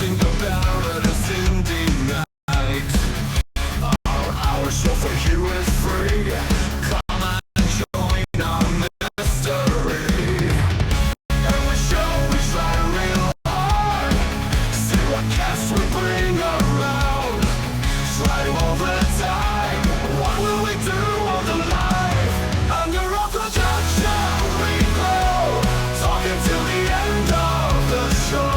Think about us in the night. Our show for you is free. Come and join our mystery. And we show we try real hard. See what cast we bring around. Try all the time. What will we do all the life? Under our protection we go. Talking till the end of the show.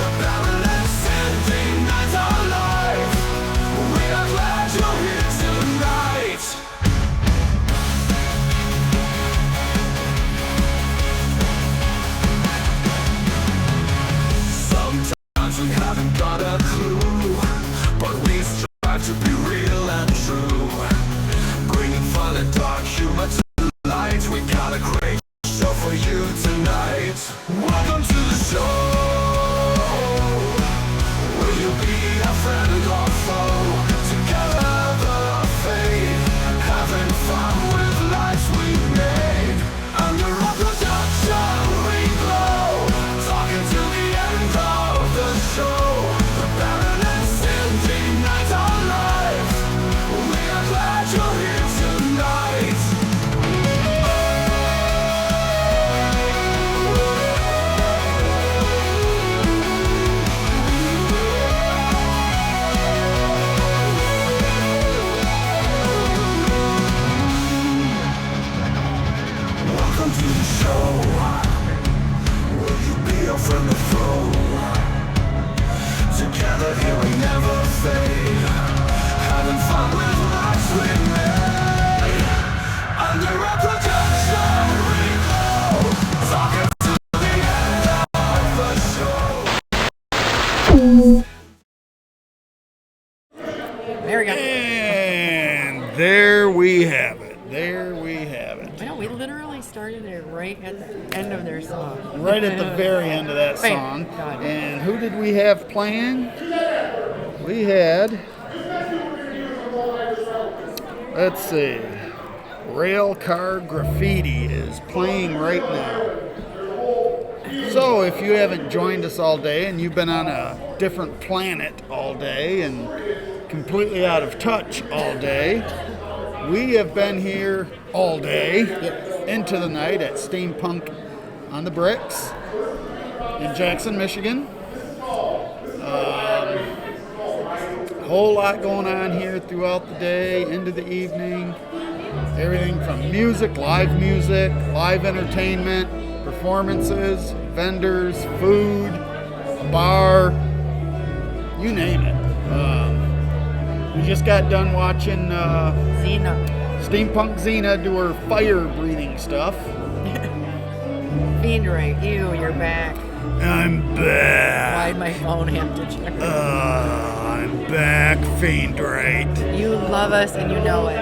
The balance ending nights our life. We are glad you're here tonight. Sometimes we haven't got a clue, but we strive to be real and true. Bringing fun and dark humor to light. We got a great show for you tonight. Welcome to the show. Will you be a friend or foe? Together fade, having fun with lives we made. Under our production we glow, talking till the end of the show. The balance ending nights our life. We are glad you're here tonight. Welcome to the show. Will you be a friend or foe? Together here we never fade, having fun with lives we made. Under our protection we go, talking to the end of the show. There we go. And there we have it. There we have it. I know, we literally started it right at the end of their song. Right at the very end of that Right. song. God. And who did we have playing? We had, let's see, Railcar Graffiti is playing right now. So if you haven't joined us all day and you've been on a different planet all day and completely out of touch all day, we have been here all day into the night at Steampunk on the Bricks in Jackson, Michigan. A whole lot going on here throughout the day, into the evening. Everything from music, live entertainment, performances, vendors, food, a bar, you name it. We just got done watching Xena. Steampunk Xena do her fire breathing stuff. Fiend right, you're back. I'm back. Why'd my phone have to check? I'm back, Fiend Right. You love us and you know it.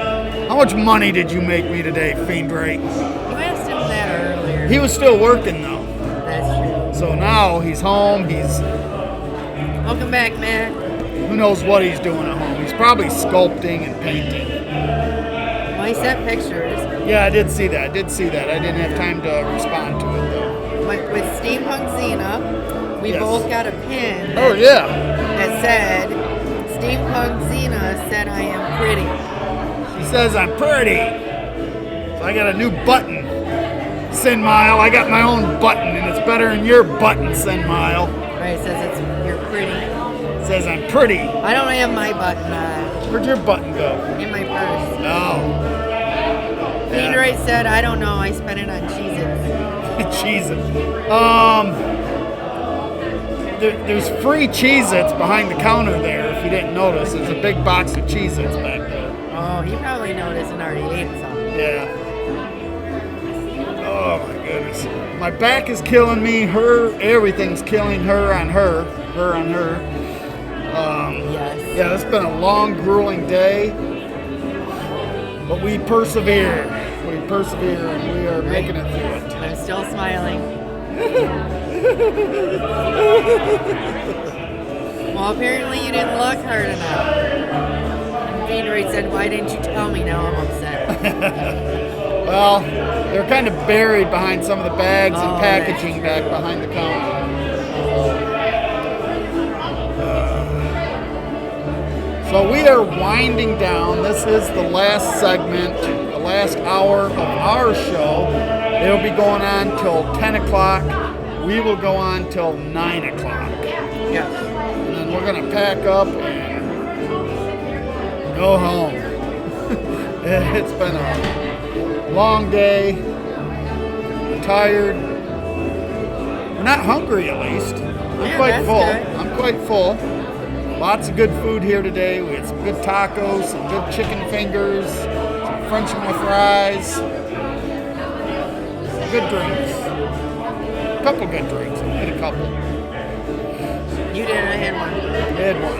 How much money did you make me today, Fiend Right? You asked him that earlier. He was still working though. That's true. So now he's home. Welcome back, Matt. Who knows what he's doing at home. He's probably sculpting and painting. Well, he sent pictures. Yeah, I did see that. I didn't have time to respond to it though. With Steampunk Xena, we Yes. both got a pin Oh yeah. that said, Steampunk Xena said I am pretty. He says I'm pretty. So I got a new button. Sin Mile. I got my own button and it's better than your button, Sin Mile. Right, it says you're pretty. It says I'm pretty. I don't have my button Where'd your button go? in my purse. Oh. Fiend Right said, I don't know, I spent it on Cheez-Its. Cheez-Its. There's free Cheez-Its behind the counter there, if you didn't notice. There's a big box of Cheez-Its back there. Oh, he probably noticed and already ate some. Yeah. Oh my goodness. My back is killing me. Everything's killing her on her. Yes. Yeah, it's been a long, grueling day. But we persevere. And we are making it through it. And I'm still smiling. Well, apparently you didn't look hard enough. And Fiend Right said, why didn't you tell me? Now I'm upset. Well, they're kind of buried behind some of the bags and Oh, packaging back behind the counter. So we are winding down. This is the last segment, the last hour of our show. It'll be going on till 10 o'clock. We will go on till 9 o'clock. Yes. And then we're going to pack up and go home. It's been a long day. I'm tired. We're not hungry, at least. I'm quite full. Good. I'm quite full. Lots of good food here today. We had some good tacos, some good chicken fingers, some French fries, some good drinks. A couple good drinks. I had a couple. You did. I had one. I had one.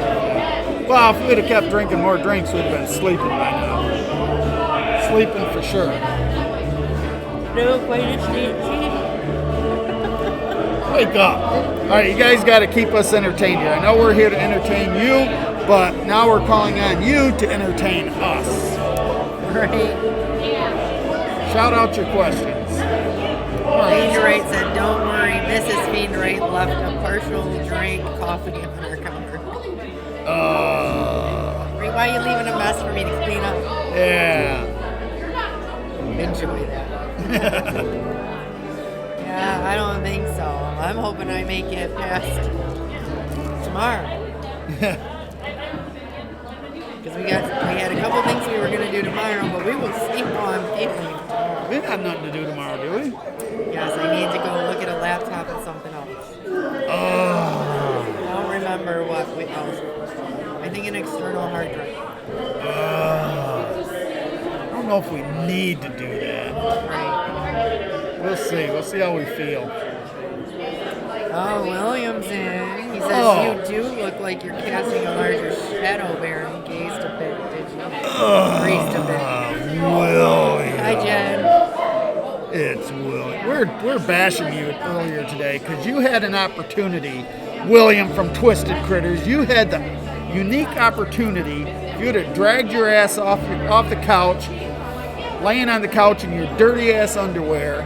Well, if we'd have kept drinking more drinks, we'd have been sleeping by now. Sleeping for sure. No, quite a sneak. Wake up. All right, you guys got to keep us entertained here. I know we're here to entertain you, but now we're calling on you to entertain us. Right. Shout out your questions. Fiend Right said, don't worry, Mrs. Fiend Right left a partial drink coffee on her counter. Why are you leaving a mess for me to clean up? Yeah. Enjoy that. Yeah, I don't think so. I'm hoping I make it past tomorrow. Because we had a couple things we were going to do tomorrow, but we will see how I'm feeling tomorrow. We got nothing to do tomorrow, do we? Yes, I need to go look at a laptop and something else. I don't remember what we I think an external hard drive. I don't know if we need to do that. Right. We'll see. We'll see how we feel. Oh, Williamson. He says you do look like you're casting a larger shadow there. He gazed a bit, did you? Breezed a bit. William. Hi, Jen. It's William. We're bashing you earlier today because you had an opportunity, William from Twisted Critters. You had the unique opportunity. You would have dragged your ass off the couch, laying on the couch in your dirty ass underwear.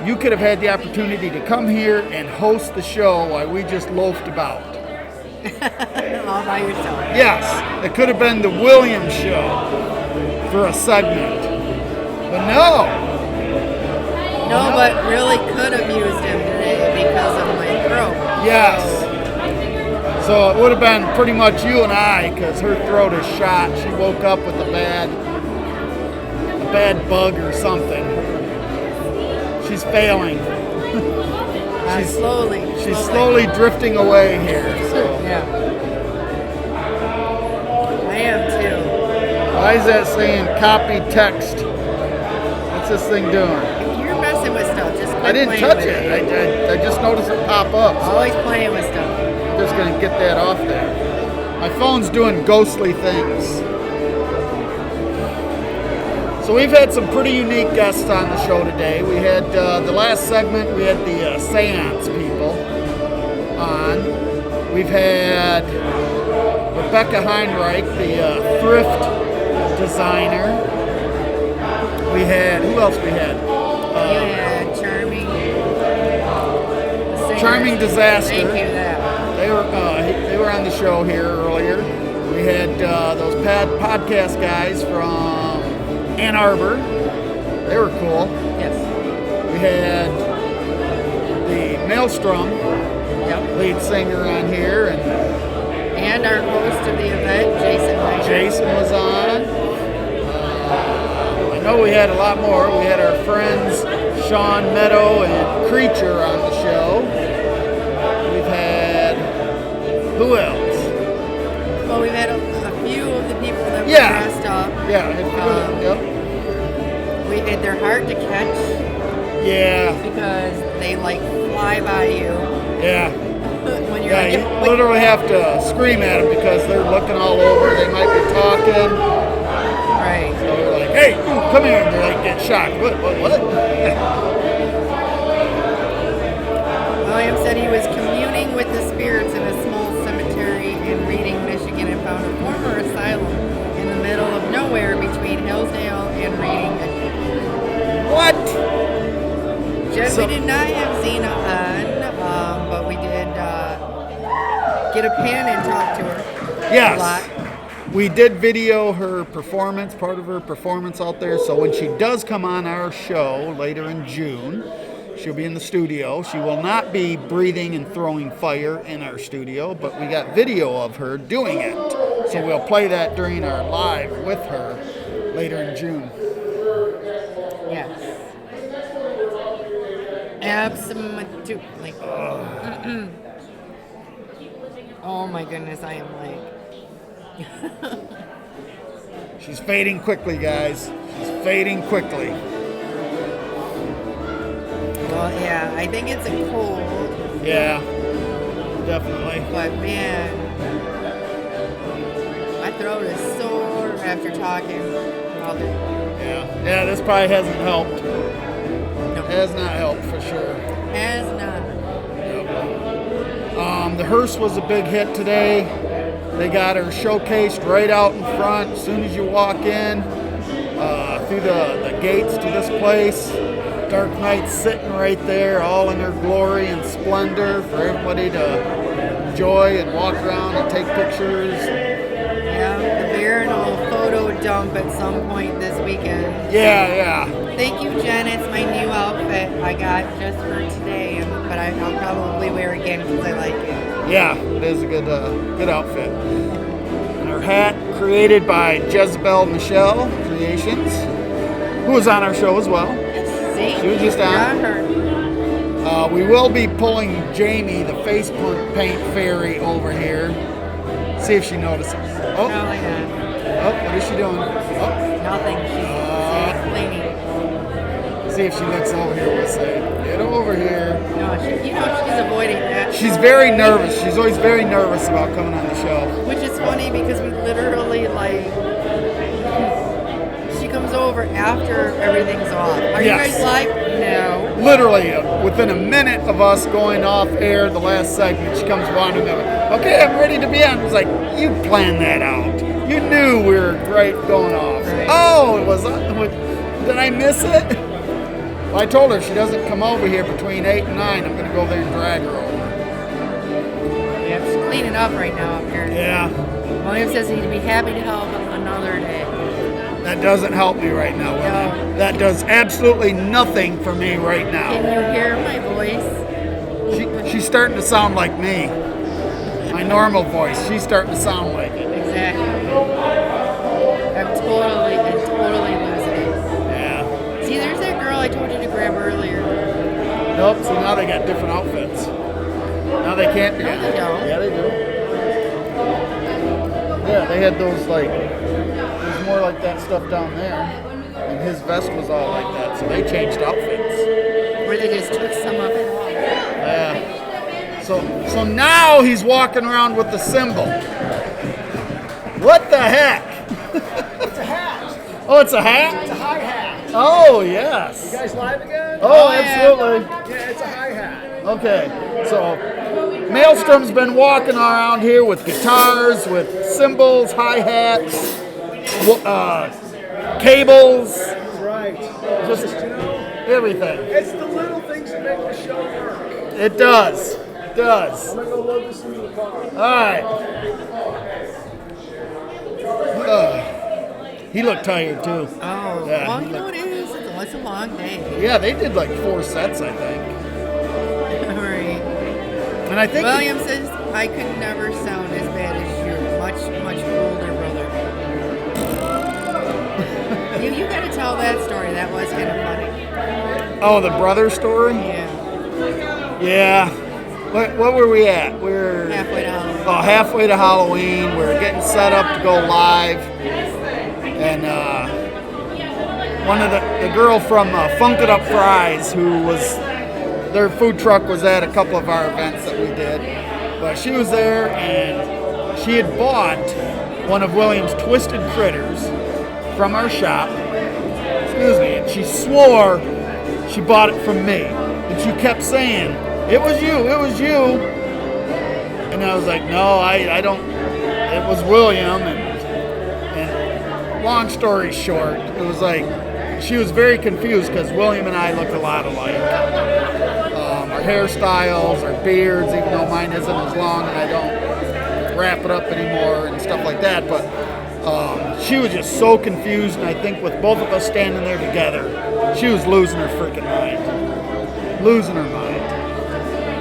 You could have had the opportunity to come here and host the show while we just loafed about. All by yourself. Yes, it could have been the Williams show for a segment. But no. No, but really could have used him today because of my throat. Yes. So it would have been pretty much you and I because her throat is shot. She woke up with a bad bug or something. She's failing. She's slowly drifting away here. So. Yeah. I am too. Why is that saying copy text? What's this thing doing? If you're messing with stuff, just quit I didn't playing touch with it. I just noticed it pop up. So Always playing with stuff. I'm just going to get that off there. My phone's doing ghostly things. So we've had some pretty unique guests on the show today. We had the last segment, we had the seance people on. We've had Rebecca Heinreich, the thrift designer. We had, who else we had? You had Charming. Charming Disaster. Thank you, that. They were on the show here earlier. We had those podcast guys from Ann Arbor. They were cool. Yes. We had the Maelstrom Yep. lead singer on here, And our host of the event, Jason Meyer. Jason was on. I know we had a lot more. We had our friends Sean Meadow and Creature on the show. We've had, who else? Well, we've had a few of the people that were Yeah. dressed up. Yeah, yep. We had their hard to catch Yeah, because they like fly by you yeah. when you're Yeah, like, you literally have to scream at them because they're looking all over. They might be talking. right. So they're like, hey, come here. And they're like, get shocked. What? William said he was communing with the spirits in a small cemetery in Reading, Michigan, and found a former asylum in the middle of nowhere between Hillsdale and Reading. What? Jen, So- we did not have Zena on, but we did get a pen and talk to her a Yes. lot. We did video her performance, part of her performance out there. So when she does come on our show later in June, she'll be in the studio. She will not be breathing and throwing fire in our studio, but we got video of her doing it. So we'll play that during our live with her later in June. Yes. Absolutely. Oh my goodness, I am like. She's fading quickly, guys. She's fading quickly. Well, yeah, I think it's a cold, Yeah, definitely. but man, my throat is sore after talking all day. Yeah, this probably hasn't helped. No, Has not helped for sure. has not. The hearse was a big hit today. They got her showcased right out in front as soon as you walk in through the gates to this place. Dark Knight's sitting right there, all in her glory and splendor for everybody to enjoy and walk around and take pictures. Yeah, the bear and a photo dump at some point this weekend. Yeah. Thank you, Jen. It's my new outfit I got just for today, but I'll probably wear again because I like it. Yeah, it is a good outfit. And her hat created by Jezebel Michelle Creations, who was on our show as well. See? She was just on. Got her. We will be pulling Jamie, the face paint fairy, over here. See if she notices. Oh, Probably not. what is she doing? Oh, Nothing. She's cleaning. see if she looks over here. We'll say, get over here. No, she's avoiding that. She's very nervous. She's always very nervous about coming on the show. Which is funny because we literally she comes over after everything's off. Are Yes. you guys live? No. Literally, within a minute of us going off air, the last segment, she comes wandering over. Okay, I'm ready to be on. I was like, you planned that out. You knew we were going off. Right. Oh, it was. Did I miss it? Well, I told her she doesn't come over here between 8 and 9. I'm going to go there and drag her over. Yeah, she's cleaning up right now up here. Yeah, William says he'd be happy to help another day. that doesn't help me right now, William. No. That does absolutely nothing for me right Can now. you hear my voice? She's starting to sound like me. My normal voice. She's starting to sound like it. Exactly. I'm totally losing it. Yeah. See, there's that girl I told you to grab earlier. Nope, so now they got different outfits. Now they can't be. No, they don't. Yeah, they do. Yeah, they had those there's more like that stuff down there. And his vest was all like that, so they changed outfits. Or they just took some of it off. Yeah. So now he's walking around with the symbol. What the heck? It's a hat. Oh, it's a hat? It's a high hat. Oh, yes. You guys live again? Oh, yeah. absolutely. Yeah, it's a high hat. Okay, so Maelstrom's been walking around here with guitars, with cymbals, hi-hats, cables, Right. just You know, everything. it's the little things that make the show work. It does. It does. I'm gonna go load this into the car. All right. He looked tired too. Oh, Yeah, well, he you know what it is? It's a long day. Yeah, they did like 4 sets, I think. Right. And I think William says I could never sound as bad as you. Much older brother. you got to tell that story. That was kind of funny. oh, the brother story. Yeah. Yeah. What were we at? We're Halfway down. halfway to Halloween. We're getting set up to go live, and one of the girl from Funk It Up Fries, who was their food truck, was at a couple of our events that we did. But she was there, and she had bought one of William's Twisted Critters from our shop. Excuse me. And she swore she bought it from me, and she kept saying, "It was you. It was you." And I was like, "No, I don't. It was William." And long story short, it was like she was very confused because William and I look a lot alike. Our hairstyles, our beards, even though mine isn't as long and I don't wrap it up anymore and stuff like that. But She was just so confused, and I think with both of us standing there together, she was losing her freaking mind. Losing her mind.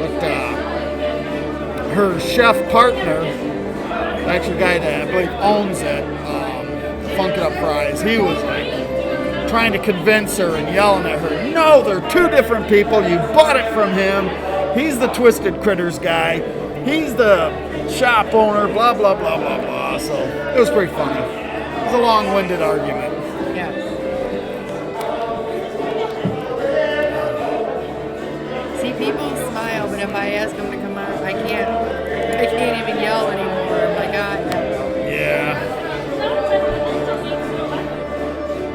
But her chef partner, the actual guy that I believe owns it, Funk It Up Fries, he was like trying to convince her and yelling at her, no, they're two different people. You bought it from him. He's the Twisted Critters guy. He's the shop owner, blah, blah, blah, blah, blah. So it was pretty funny. It was a long-winded argument. Yeah. See, people smile, but if I ask them to come out, I can't even yell anymore. Oh my God. Yeah.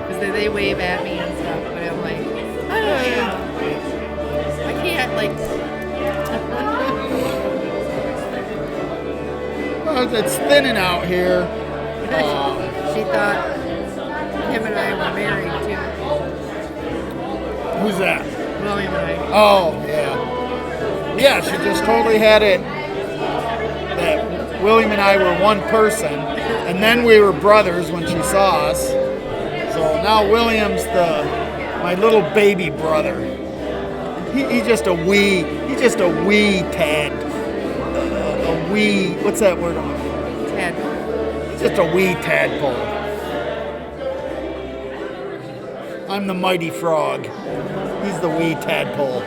Because they wave at me and stuff, but I'm like, oh yeah. I can't, like... Well, it's thinning out here. She thought him and I were married, too. Who's that? William and I. Oh, yeah. Yeah, she just totally had it that William and I were one person, and then we were brothers when she saw us. So now William's my little baby brother. He's just a wee tad. What's that word? Tadpole. He's just a wee tadpole. I'm the mighty frog. He's the wee tadpole.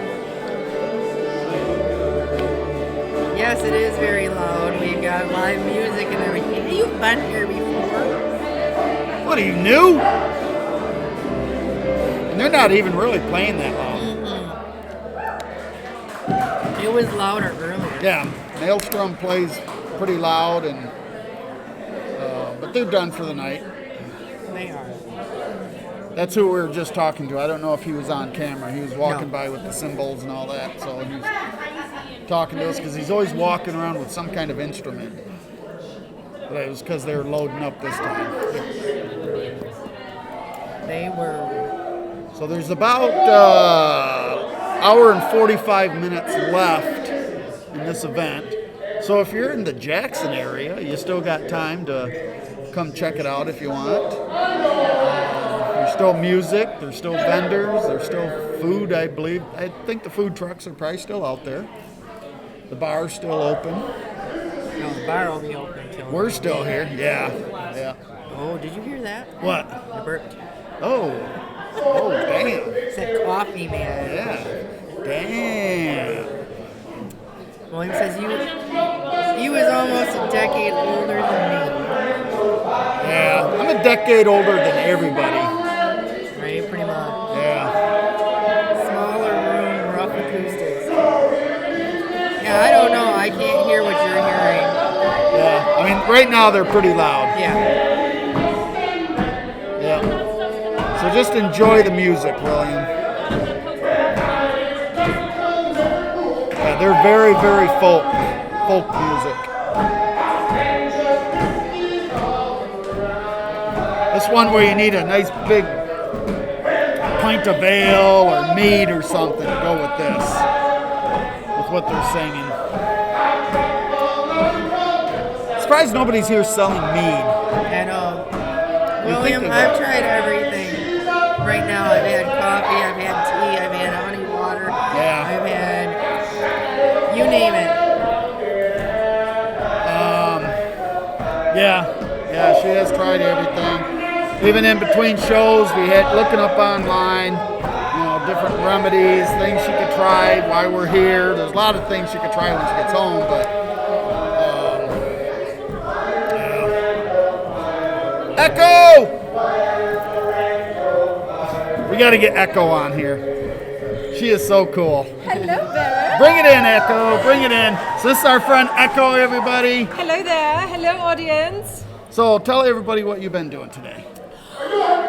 Yes, it is very loud. We've got live music and everything. You've been here before. What, are you new? And they're not even really playing that loud. It was louder earlier. Yeah, Maelstrom plays pretty loud, and but they're done for the night. They are. That's who we were just talking to. I don't know if he was on camera. He was walking by with the cymbals and all that, so he was talking to us because he's always walking around with some kind of instrument. But it was because they were loading up this time. They were. So there's about hour and 45 minutes left in this event. So if you're in the Jackson area, you still got time to come check it out if you want. There's still music, there's still vendors, there's still food, I believe. I think the food trucks are probably still out there. The bar's still open. No, the bar will be open till. We're still here, yeah. Oh, did you hear that? What? I burped. Oh, damn. It's that coffee, man. Yeah, damn. William says you was almost a decade older than me. Yeah, I'm a decade older than everybody. Right, pretty much. Yeah. Smaller room, rough acoustics. Yeah, I don't know. I can't hear what you're hearing. Yeah, I mean, right now they're pretty loud. Yeah. Yeah. So just enjoy the music, William. Yeah, they're very, very folk music. This one where you need a nice big pint of ale or mead or something to go with this, with what they're singing. Surprised nobody's here selling mead. And You William, think they I've would. tried everything. Right now, I've had coffee, I've had tea, I've had honey water, Yeah. I've had you name it. Yeah, she has tried everything. Even in between shows, we had looking up online, different remedies, things she could try while we're here. There's a lot of things she could try when she gets home, but yeah. Echo! We got to get Echo on here. She is so cool. Hello there. Bring it in, Echo. Bring it in. So this is our friend Echo, everybody. Hello there. Hello, audience. So tell everybody what you've been doing today.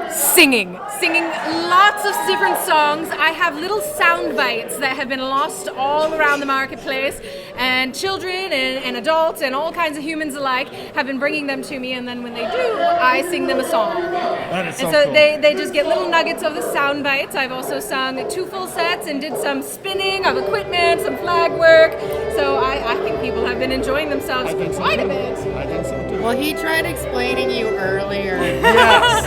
Singing lots of different songs. I have little sound bites that have been lost all around the marketplace, and children and adults and all kinds of humans alike have been bringing them to me, and then when they do, I sing them a song. That is so And so cool. they just get little nuggets of the sound bites. I've also sung 2 full sets and did some spinning of equipment, some flag work. So I think people have been enjoying themselves I think so quite too. a bit. I think so too. Well, he tried explaining you earlier. Yes.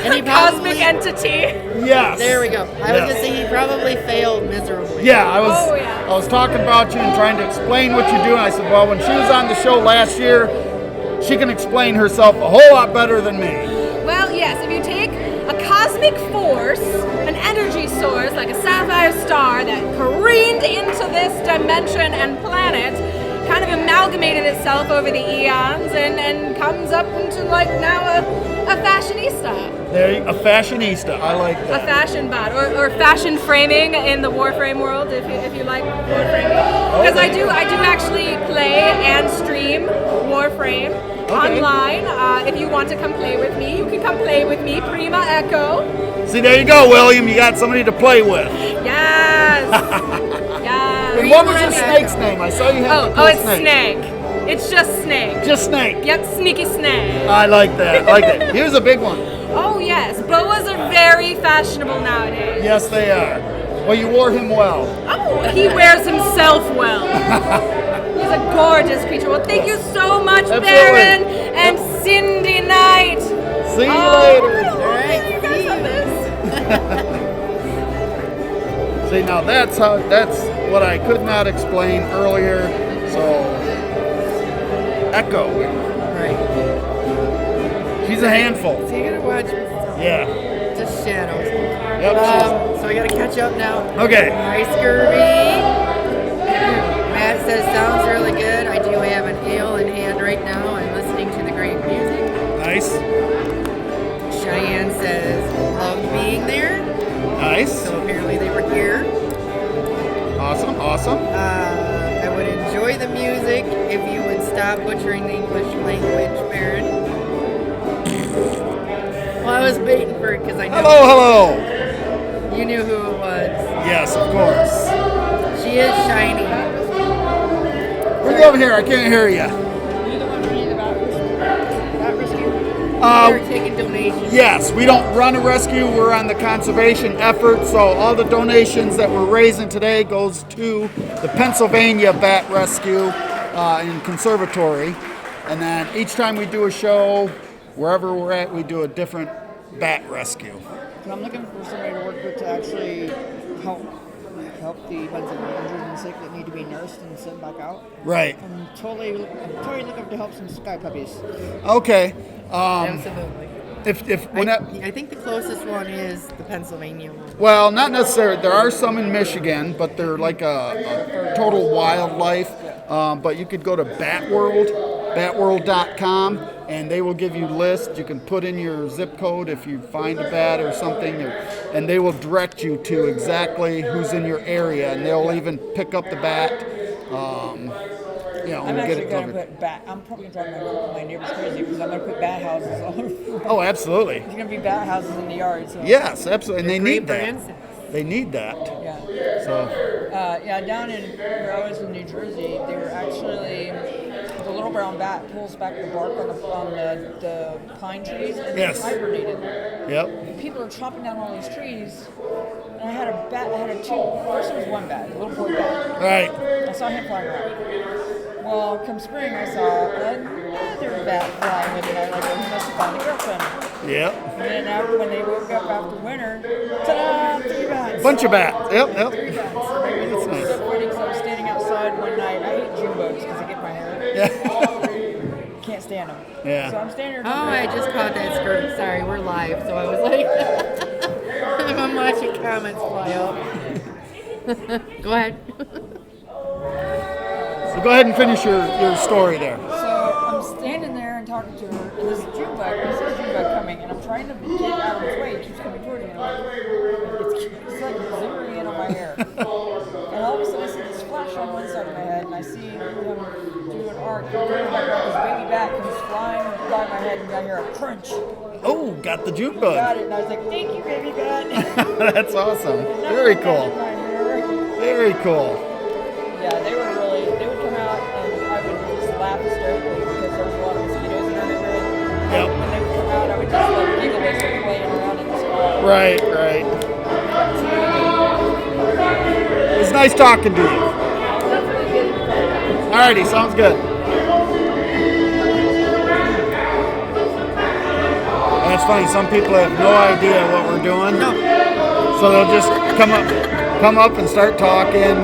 And he A cosmic probably, Yes. entity. there we go. I was Yes. going to say he probably failed miserably. Yeah, I was. Oh, yeah. I was talking about you and trying to explain what you do. And I said, well, when she was on the show last year, she can explain herself a whole lot better than me. Well, yes, if you take a cosmic force, an energy source like a sapphire star that careened into this dimension and planet, kind of amalgamated itself over the eons and comes up into like now a fashionista. A fashionista. I like A that. fashion bot or fashion framing in the Warframe world, if you like Warframe, because I do actually play and stream Warframe online. If you want to come play with me, you can come play with me, Prima Echo. See, there you go, William. You got somebody to play with. Yes, yes. And what was the snake's name? I saw you had Oh, it's Snake. It's just Snake. Just Snake. Yep, Sneaky Snake. I like that. I like that. Here's a big one. Oh yes, boas are very fashionable nowadays. Yes, they are. Well, you wore him well. Oh, he wears himself well. He's a gorgeous creature. Well, thank you so much, Absolutely. Baron and Cindy Knight. See you Oh, later. all right, you guys on this. See, now that's what I could not explain earlier. So, Echo. Right. She's a handful. So you got to watch yourself. Yeah. Just shadows. Yep. So I got to catch up now. Okay. Hi, Scurvy. Matt says, sounds really good. I do have an ale in hand right now. I'm listening to the great music. Nice. Cheyenne says, loved being there. Nice. So apparently they were here. Awesome. Awesome. I would enjoy the music if you would stop butchering the English language, Baron. Well, I was waiting for it because I know Hello. you knew who it was. Yes, of course. She is shiny. Bring it over here. I can't hear you. You the one reading about rescue? Um, They're taking donations. Yes, we don't run a rescue. We're on the conservation effort. So all the donations that we're raising today goes to the Pennsylvania Bat Rescue and Conservatory. And then each time we do a show, wherever we're at, we do a different bat rescue. And I'm looking for somebody to work with to actually help the ones that are injured and sick that need to be nursed and sent back out. Right. I'm totally looking to help some sky puppies. Okay. Absolutely. I I think the closest one is the Pennsylvania one. Well, not necessarily. There are some in Michigan, but they're like a total wildlife. But you could go to batworld.com, and they will give you lists. You can put in your zip code if you find a bat or something, and they will direct you to exactly who's in your area, and they'll even pick up the bat. I'm and get actually it going to covered. put bat. I'm probably going to drive my neighbors crazy because I'm going to put bat houses all over. Oh, absolutely. There's going to be bat houses in the yard. So. Yes, absolutely, and they need Great for that. insects. They need that. Yeah. So, Down in where I was in New Jersey, they were actually the little brown bat pulls back the bark on the pine trees and Yes. they hibernated. yep. People are chopping down all these trees. And I had a bat. First it was one bat, a little boy bat. Right. I saw him flying around. Well, come spring, I saw another bat flying with it. I was like, he must have found a girlfriend. Yep. And then when they woke up after winter, ta-da, 3 bats. Bunch of bats. Yep. 3 bats. And it was That's nice. so funny because I was standing outside one night. I hate June bugs because they get my hair. Yeah. Can't stand them. Yeah. So I'm standing Oh, I just caught that skirt. Sorry, we're live, so I was like, I'm watching comments fly up. Go ahead. So go ahead and finish your story there. So I'm standing there and talking to her, and this June bug, I see a June bug coming, and I'm trying to get out of his way. He keeps coming toward me, and I'm like, it's like zeroing in on my hair. And all of a sudden, I see this flash on one side of my head, and I see him do an arc, and this baby bat comes flying by my head, and I hear a crunch. Oh, got the June Got bug. it, and I was like, thank you, baby bat. That's awesome. Very cool. My hair. Very cool. Yeah, they would come out and I would just laugh hysterically because there was a lot of mosquitoes in our neighborhood. Yep. When they would come out, I would just like giggle as they're playing around in the sky. Right. It was nice talking to you. All Alrighty, sounds good. That's funny. Some people have no idea what we're doing. No. So they'll just come up and start talking.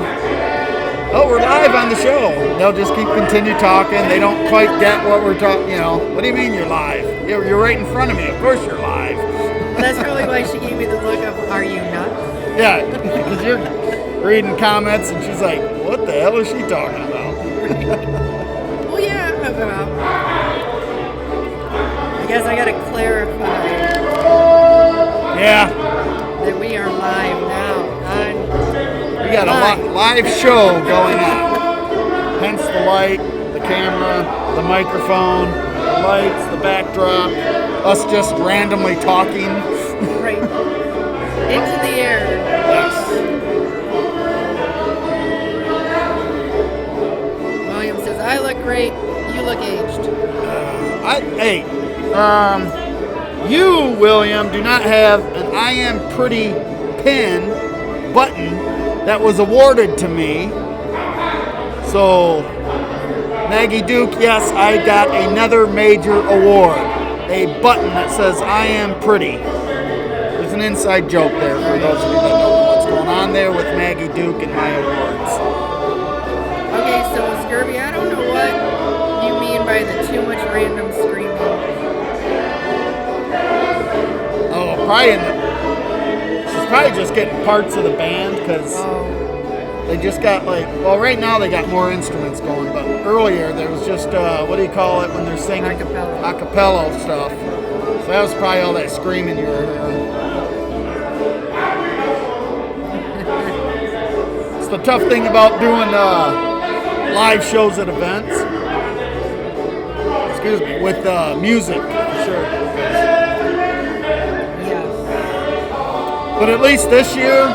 Oh, we're live on the show. They'll just continue talking. They don't quite get what we're talking. You know, what do you mean you're live? You're right in front of me. Of course you're live. That's probably why she gave me the look of, are you nuts? Yeah, because you're reading comments and she's like, what the hell is she talking about? Well, yeah, well, I guess I gotta clarify Yeah, that we are live now. we got a live show going on. Hence the light, the camera, the microphone, the lights, the backdrop, us just randomly talking. Right. Into the air. Yes. William says, I look great, you look aged. You, William, do not have an I am pretty pin button that was awarded to me. So, Maggie Duke, yes, I got another major award. A button that says I am pretty. There's an inside joke there for those of you that don't know what's going on there with Maggie Duke and my awards. Okay, so Scurvy, I don't know what you mean by the too much random screaming. Oh, she's probably just getting parts of the band because they just got right now they got more instruments going, but earlier there was just, what do you call it when they're singing? Acapella. Acapella stuff. So that was probably all that screaming you were hearing. It's the tough thing about doing live shows at events. Excuse me, with music, for sure. Yes. But at least this year,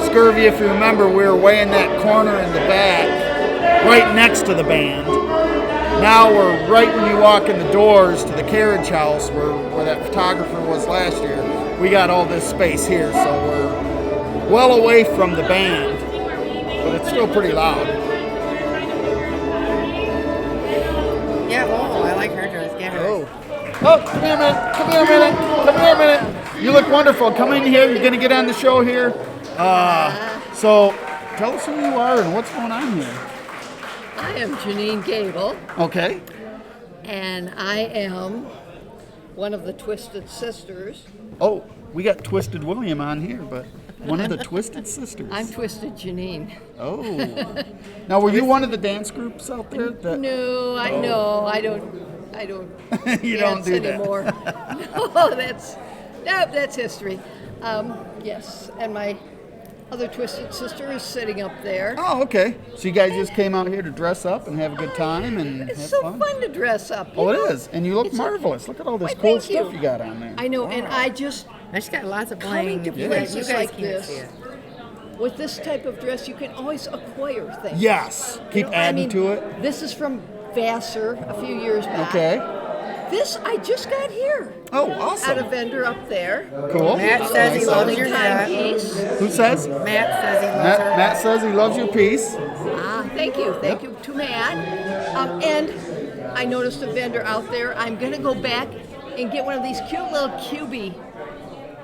Scurvy, if you remember, we were way in that corner in the back, right next to the band. Now we're right when you walk in the doors to the carriage house where that photographer was last year. We got all this space here, so we're well away from the band, but it's still pretty loud. Yeah, oh, I like her dress. Get her. Oh, come here a minute. Come here a minute. Come here a minute. You look wonderful. Come in here. You're going to get on the show here. So tell us who you are and what's going on here. I am Janine Gable, Okay. and I am one of the Twisted Sisters. Oh, we got Twisted William on here, but one of the Twisted Sisters. I'm Twisted Janine. Oh. Now, were you one of the dance groups out there? No, I don't You dance don't do that. anymore. No, that's history. Yes, and my other Twisted Sister is sitting up there. Oh, okay. So you guys just came out here to dress up and have a good time and It's have so fun? fun to dress up. Oh, you it know? is. And you look It's marvelous. Look at all this Why, cool thank stuff you. you got on there. I know, and Wow. I just She's got lots of bling. coming to You places guys like can't this. see it. With this type of dress, you can always acquire things. Yes. Keep You know, adding to it. This is from Vassar a few years back. Okay. This I just got here. Oh, At a awesome. vendor up there. Cool. Matt says he Nice. loves your hat. Timepiece. Who says? Matt says he loves her Matt hat. says he loves your piece. Thank you to Matt. And I noticed a vendor out there. I'm gonna go back and get one of these cute little cubey.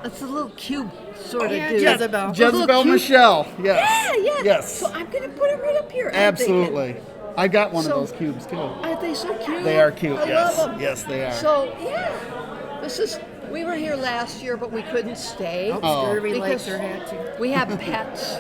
It's a little cube sort of Yeah, dude. Jezebel. Jezebel cute- Michelle. Yes. Yeah. Yes. So I'm gonna put it right up here. I'm thinking, Absolutely. I got one So- of those cubes too. aren't they so cute? They are cute. I Yes. love them. Yes, they are. So yeah, we were here last year, but we couldn't stay. Oh. Scurvy likes Because her hat too. we have pets,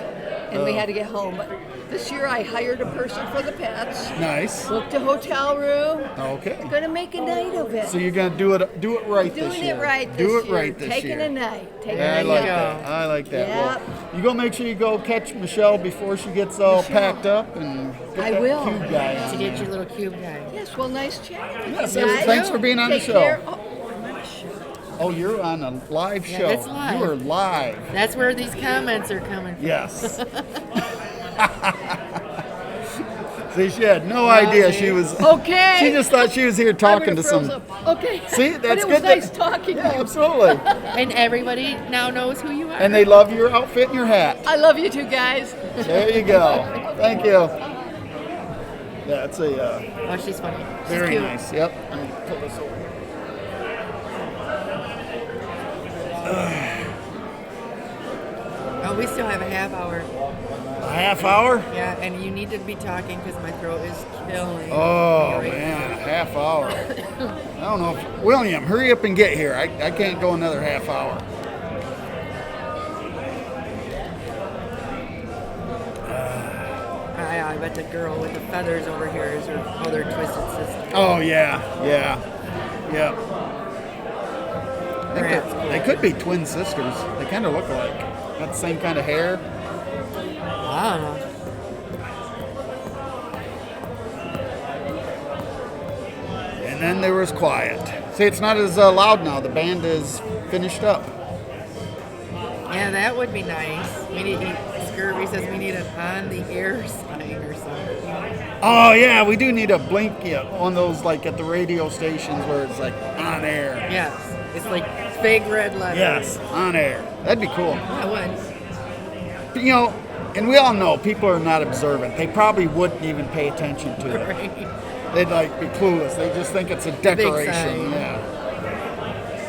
and we had to get home. But this year I hired a person for the pets, Nice. booked a hotel room. Okay. I'm gonna make a night of it. So you're gonna do it right this Doing year. it right this Do year. it right this Taking year. a night. Taking Yeah, I a like night. that. I like that. Yep. Well, you go make sure you go catch Michelle before she gets all packed up and get I that will. cube guy on To there. get your little cube guy. Yes, well, nice chatting with Yes, you yes, guys. thanks for being on the Take show. care. Oh, I'm on a show. Oh, you're on a live Yeah, show. that's live. You are live. That's where these comments are coming from. Yes. See, she had no idea she was. Okay. She just thought she was here I talking to would've froze some. up. Okay. See, But that's it was good. nice talking Yeah, to you. absolutely. And everybody now knows who you are. And they love your outfit and your hat. I love you two guys. There you go. Thank you. Yeah, it's a Oh, she's funny. She's very cute. nice. Yep. Let me pull this over. Oh, we still have a half hour. A half hour? Yeah, and you need to be talking because my throat is killing. Oh me right man, a half hour. I don't know if William, hurry up and get here. I can't go another half hour. I bet the girl with the feathers over here is her other twisted sister. Oh yeah, yeah, yeah. I think Perhaps. they could be twin sisters. They kind of look alike. Got the same kind of hair. I don't know. And then there was quiet. See, it's not as loud now. The band is finished up. Yeah, that would be nice. We need. Scurvy says we need an on-the-air sign or something. Oh yeah, we do need a blink on those like at the radio stations where it's like on air. Yes, it's like big red letters. Yes, on air. That'd be cool. I would. But, you know, and we all know people are not observant. They probably wouldn't even pay attention to it. Right. They'd like be clueless. They just think it's a decoration. sign. Yeah.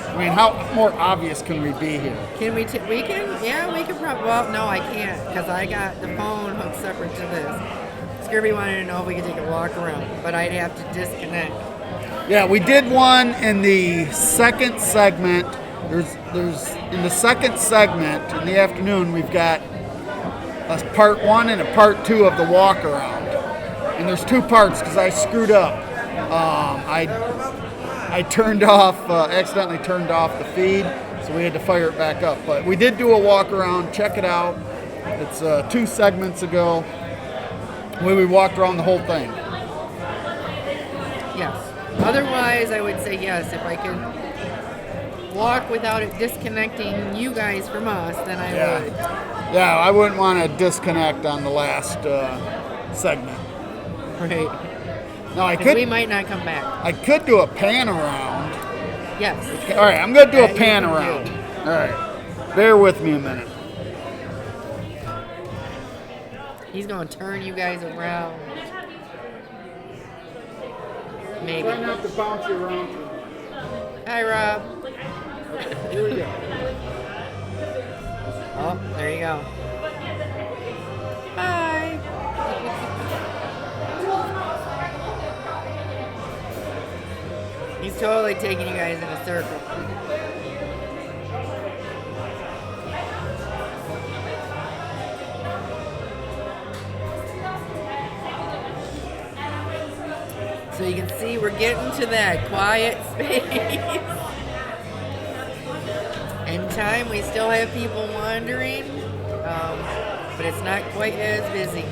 I mean, how more obvious can we be here? Can we? We can. Yeah, we can probably. Well, no, I can't because I got the phone hooked separate to this. Scurvy wanted to know if we could take a walk around, but I'd have to disconnect. Yeah, we did one in the second segment. There's in the second segment in the afternoon we've got a part 1 and a part 2 of the walk around. And there's 2 parts because I screwed up. I turned off, accidentally turned off the feed, so we had to fire it back up. But we did do a walk around. Check it out. It's 2 segments ago where we walked around the whole thing. Yes. Otherwise, I would say yes. If I could walk without it disconnecting you guys from us, then I would. Yeah, I wouldn't want to disconnect on the last segment. Right. No, I 'Cause we could. might not come back. I could do a pan around. Yes. All right, I'm gonna do a That you pan can around. do. All right, bear with me a minute. He's gonna turn you guys around. Maybe. Try not to bounce you around. Hi, Rob. Here we go. Oh, there you go. Hi. He's totally taking you guys in a circle. So you can see we're getting to that quiet space. In time, we still have people wandering, but it's not quite as busy.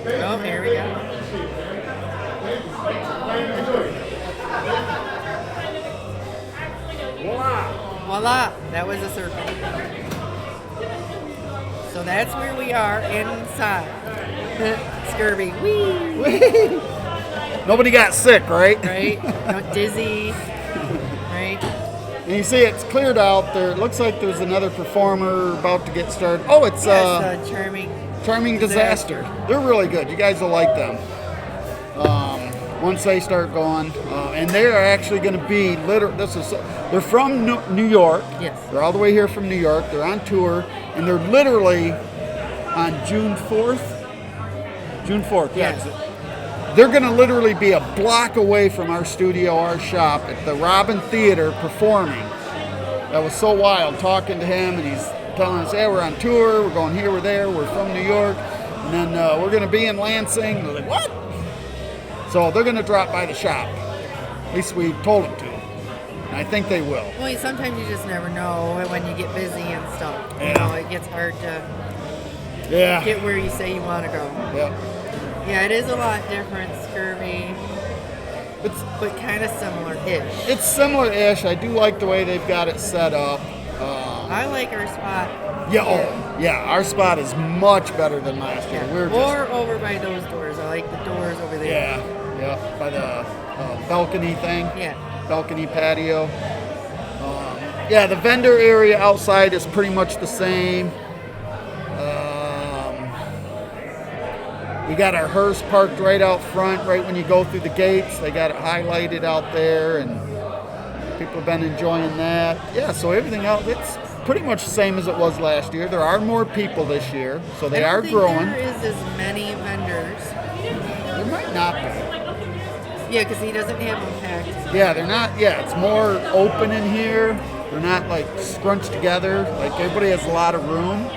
Oh, here we go. Voila! That was a circle. So that's where we are inside. Scurvy. Whee! Nobody got sick, right? Right? Not dizzy. Right? And you see it's cleared out there. It looks like there's another performer about to get started. Oh, it's Yes, charming. Charming Disaster. They're really good. You guys will like them. Once they start going, and they are actually going to be they're from New York. Yes. They're all the way here from New York. They're on tour, and they're literally on June 4th. June 4th. Yeah. Yes. They're going to literally be a block away from our studio, our shop, at the Robin Theater performing. That was so wild talking to him, and he's telling us, hey, we're on tour, we're going here, we're there, we're from New York, and then we're going to be in Lansing. They're like, what? So they're going to drop by the shop. At least we told them to. And I think they will. Well, sometimes you just never know when you get busy and stuff. You Yeah. know, it gets hard to Yeah. get where you say you want to go. Yep. Yeah, it is a lot different, Scurvy, but kind of similar-ish. It's similar-ish. I do like the way they've got it set up. I like our spot. Our spot is much better than last year. Yeah. We're just, Or over by those doors. I like the doors over there. by the balcony thing. Yeah. Balcony patio. Yeah, the vendor area outside is pretty much the same. We got our hearse parked right out front, right when you go through the gates. They got it highlighted out there, and people have been enjoying that. Yeah, so everything else, it's pretty much the same as it was last year. There are more people this year, so they are growing. There is as many vendors. There might not be. Yeah, because he doesn't have them packed. Yeah, they're not. Yeah, it's more open in here. They're not like scrunched together. Like everybody has a lot of room.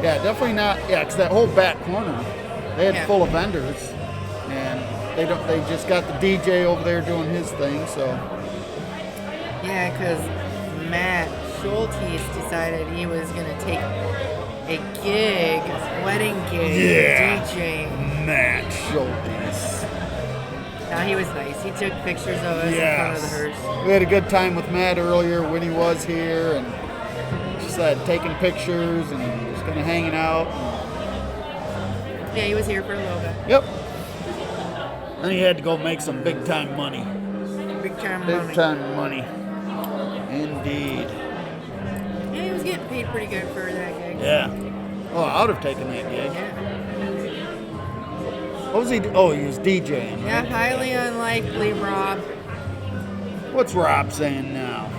Yeah, definitely not. Yeah, because that whole back corner, they had full of vendors, and they don't. They just got the DJ over there doing his thing. So Yeah, because Matt Schultes decided he was going to take a gig, a wedding gig, DJing. Matt Schultes. Now he was nice. He took pictures of us in front of the hearse. We had a good time with Matt earlier when he was here, and just taking pictures and just kind of hanging out. Yeah, he was here for a little bit. Yep. Then he had to go make some big time money. Big time Big money. time money. Indeed. Yeah, he was getting paid pretty good for that gig. Yeah. Oh, I would have taken that gig. Yeah. What was he? Oh, he was DJing. Yeah, Right? highly unlikely, Rob, What's Rob saying now?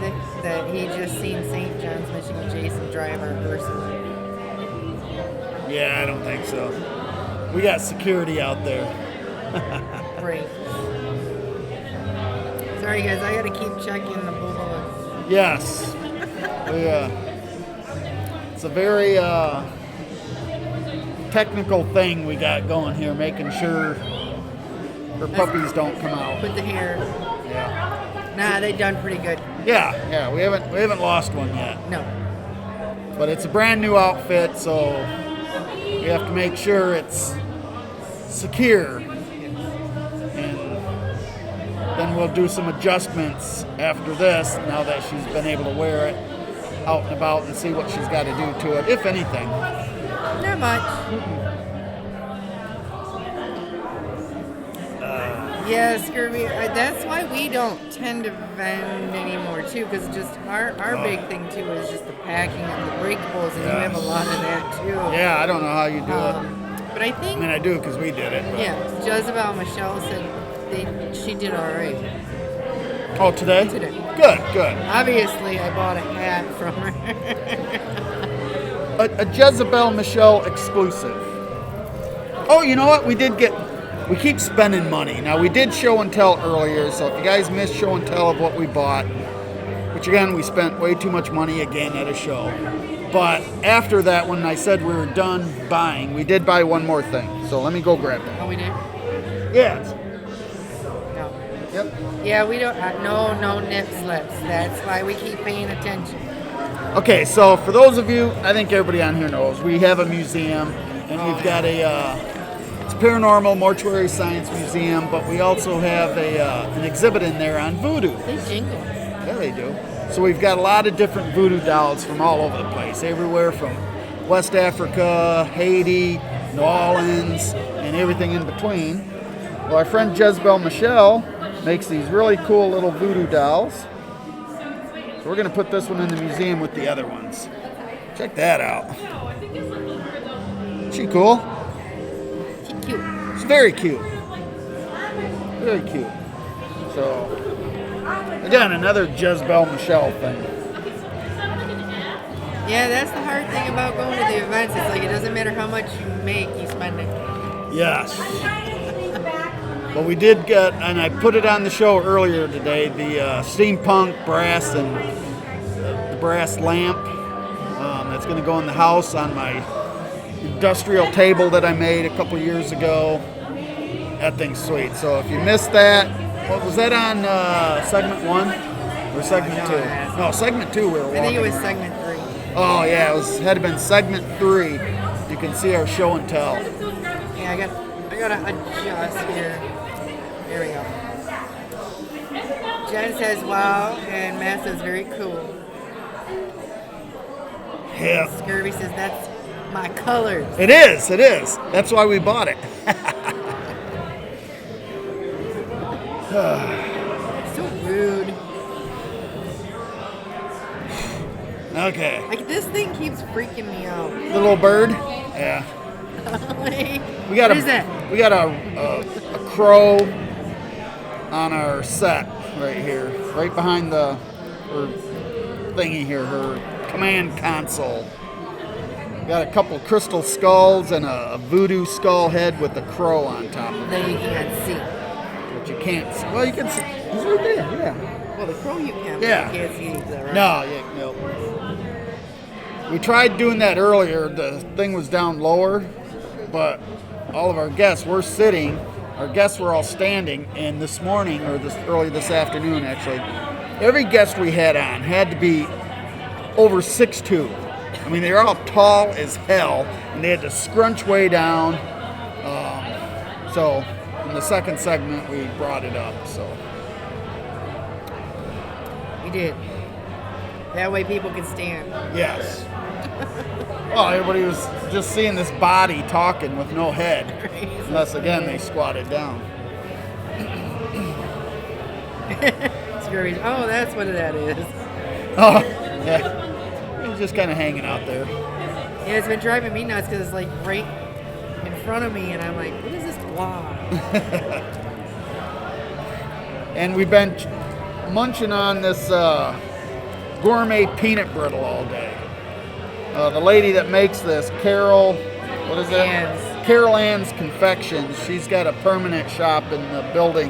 that he just seen St. John's, Michigan Jason drive our hearses. Yeah, I don't think so. We got security out there. Right. Sorry, guys, I gotta keep checking the bullets. Yes. It's a very technical thing we got going here, making sure her puppies don't come out. With the hair. Yeah. Nah, they done pretty good. Yeah. We haven't lost one yet. No. But it's a brand new outfit, so we have to make sure it's secure. And then we'll do some adjustments after this, now that she's been able to wear it out and about, and see what she's got to do to it, if anything. Not much. Yeah, scurvy. That's why we don't tend to vend anymore too, because just our big thing too is just the packing and the breakables, and you have a lot of that too. Yeah, I don't know how you do it. But I think I mean, I do because we did it. But. yeah, Jezebel Michelle said she did all right. Oh, today? Today. Good. Obviously, I bought a hat from her. A Jezebel Michelle exclusive. Oh, you know what? We keep spending money. Now, we did show and tell earlier, so if you guys missed show and tell of what we bought, which again, we spent way too much money again at a show. But after that, when I said we were done buying, we did buy one more thing. So let me go grab that. Oh, we did? Yeah. No. Yep. Yeah, we don't. No nip slips. That's why we keep paying attention. Okay, so for those of you, I think everybody on here knows, we have a museum, and we've got it's a paranormal mortuary science museum, but we also have an exhibit in there on voodoo. They jingle. Yeah, they do. So we've got a lot of different voodoo dolls from all over the place, everywhere from West Africa, Haiti, New Orleans, and everything in between. Well, our friend Jezebel Michelle makes these really cool little voodoo dolls. So we're going to put this one in the museum with the other ones. Check that out. Is she cool? She's cute. It's very cute. Very cute. So, again, another Jezebel Michelle thing. Yeah, that's the hard thing about going to the events. It's like it doesn't matter how much you make, you spend it. Yes. But we did get, and I put it on the show earlier today, the Steampunk brass and the brass lamp that's going to go in the house on my industrial table that I made a couple years ago. That thing's sweet. So if you missed that, what was that on segment 1 or segment 2? No, segment 2 we were walking. I think it was around. segment 3. Oh yeah, had been segment 3. You can see our show and tell. Yeah, I gotta adjust here. There we go. Jen says wow, and Matt says very cool. Yeah. Scurvy says that's my colors. It is. That's why we bought it. So rude. Okay. Like this thing keeps freaking me out. The little bird? Yeah. Like, We got what is that? We got a crow on our set right here, right behind her thingy here, her command console. We got a couple crystal skulls and a voodoo skull head with a crow on top of it. That you can't see. But you can't see. Well, you can see. He's right there. Yeah. Well, the crow you can, Yeah. but you can't see it, right? No, no. We tried doing that earlier. The thing was down lower, but all of our guests were sitting. Our guests were all standing, and this morning, or early this afternoon actually, every guest we had on had to be over 6'2". I mean, they were all tall as hell, and they had to scrunch way down. So in the second segment, we brought it up. So We did. That way people can stand. yes. Well, everybody was just seeing this body talking with no head, unless again they squatted down. Scurries. Oh, that's what that is. Oh, yeah. He was just kind of hanging out there. Yeah, it's been driving me nuts because it's like right in front of me, and I'm like, what is this blob? And we've been munching on this gourmet peanut brittle all day. The lady that makes this, Carol, what is that? Ann's. Carol Ann's Confections. She's got a permanent shop in the building.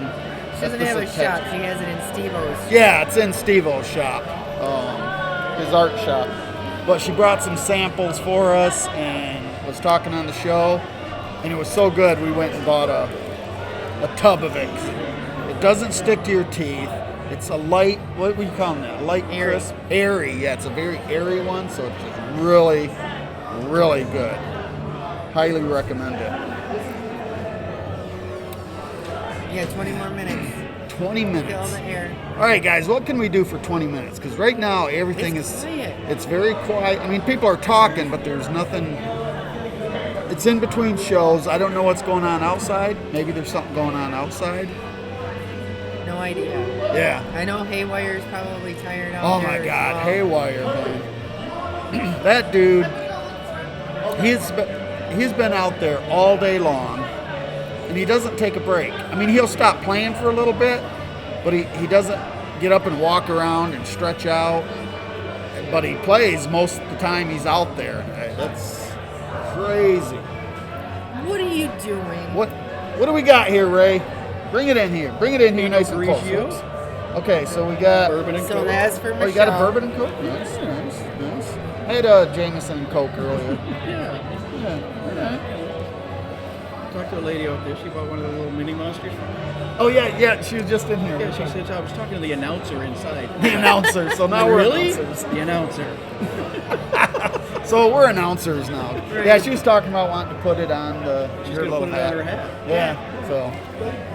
She doesn't have a shop. She has it in Steve-O's. Yeah, it's in Steve-O's shop, his art shop. But she brought some samples for us and was talking on the show, and it was so good we went and bought a tub of it. It doesn't stick to your teeth. It's a light, what would you call that? Light, Airy. crisp, airy. Yeah, it's a very airy one, so it's just really, really good. Highly recommend it. Yeah, 20 more minutes. 20 Fill minutes. the air. All right, guys, what can we do for 20 minutes? Because right now everything It's is, quiet. it's very quiet. I mean, people are talking, but there's nothing. It's in between shows. I don't know what's going on outside. Maybe there's something going on outside. No idea. Yeah. I know Haywire's probably tired out Oh there my as God, well. Haywire, man. That dude, he's been out there all day long, and he doesn't take a break. I mean, he'll stop playing for a little bit, but he doesn't get up and walk around and stretch out. But he plays most of the time he's out there. That's crazy. What are you doing? What do we got here, Ray? Bring it in here. Bring it in here nice and close. Grigio. folks. Okay, so we got Bourbon and So Coke. that's for Oh, Michelle. you got a bourbon and Coke? Nice. I had Jameson and Coke earlier. Yeah. Talked to a lady out there. She bought one of the little mini monsters from me. Oh yeah, she was just in here. Yeah, she said, I was talking to the announcer inside. The announcer. So now we're Really? announcers. The announcer. So we're announcers now. Yeah, she was talking about wanting to put it on She's her gonna little put it on her hat. Yeah. So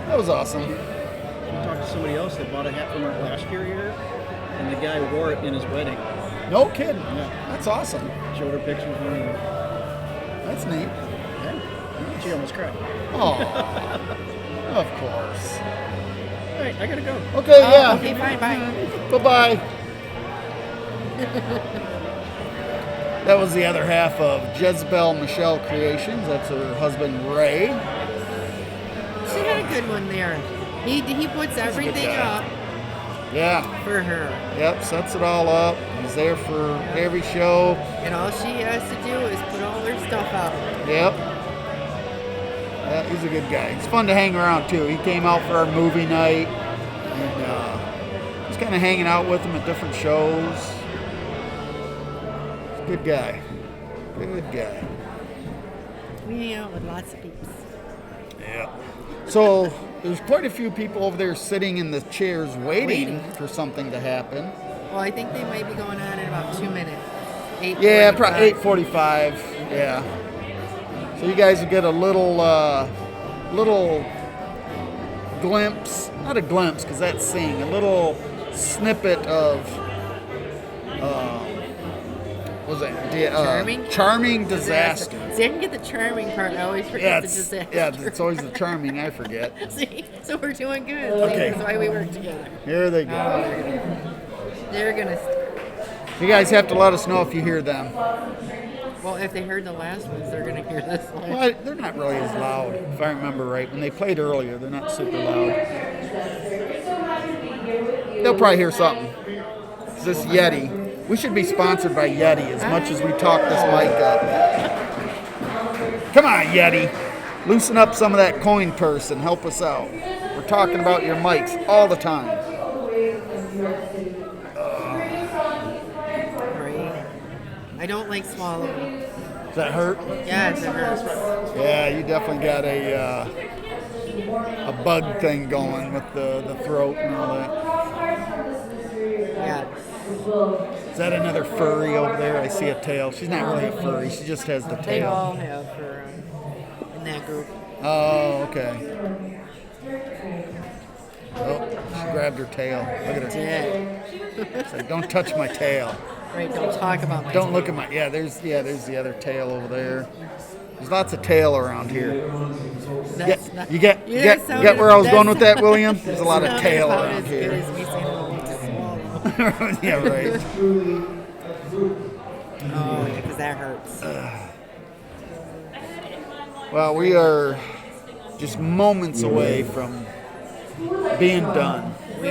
that was awesome. I talked to somebody else that bought a hat from her last year here, and the guy wore it in his wedding. No kidding. Yeah. That's awesome. Showed her pictures when he That's neat. yeah. She almost cried. Oh, of course. All right, I gotta go. Okay, yeah. Okay, fine, bye. Bye-bye. That was the other half of Jezebel Michelle Creations. That's her husband, Ray. She had a good one there. He puts everything guy. up Yeah. for her. Yep, sets it all up. He's there for every show. And all she has to do is put all her stuff out. Yep. Yeah, he's a good guy. It's fun to hang around, too. He came out for our movie night. And just kind of hanging out with him at different shows. He's a good guy. Good guy. We hang out with lots of peeps. Yeah. So there's quite a few people over there sitting in the chairs waiting for something to happen. Well, I think they might be going on in about 2 minutes. 8:45. Yeah, probably 8:45. Yeah. So you guys will get a little glimpse, not a glimpse because that's seeing, a little snippet of, what was that? Charming? Charming Disaster. See, I can get the charming part. I always Yeah, forget the it's, disaster. yeah, it's always the charming, I forget. See, so we're doing good. Okay. That's why we work together. Here they go. They're gonna. You guys have to let us know if you hear them. Well, if they heard the last ones, they're gonna hear this one. Well, they're not really as loud, if I remember right. When they played earlier, they're not super loud. They'll probably hear something. It's this Yeti. We should be sponsored by Yeti as much as we talk this mic up. Come on, Yeti. Loosen up some of that coin purse and help us out. We're talking about your mics all the time. Right. I don't like swallowing. Does that hurt? Yes, it hurts. Yeah, you definitely got a bug thing going with the throat and all that. Yeah. Is that another furry over there? I see a tail. She's not really a furry. She just has the They all tail. have for in that group. Oh, okay. Oh, she grabbed her tail. Look at her. Dead. She's like, don't touch my tail. Right. Don't talk about my. Don't look at my. Yeah, there's the other tail over there. There's lots of tail around here. That's not, You get sounded- where I was going that's- with that, William? There's a lot of sounded tail about around as good here. as me saying I don't like to swallow. Yeah, right. Oh, yeah, because that hurts. Well, we are just moments away from being done. We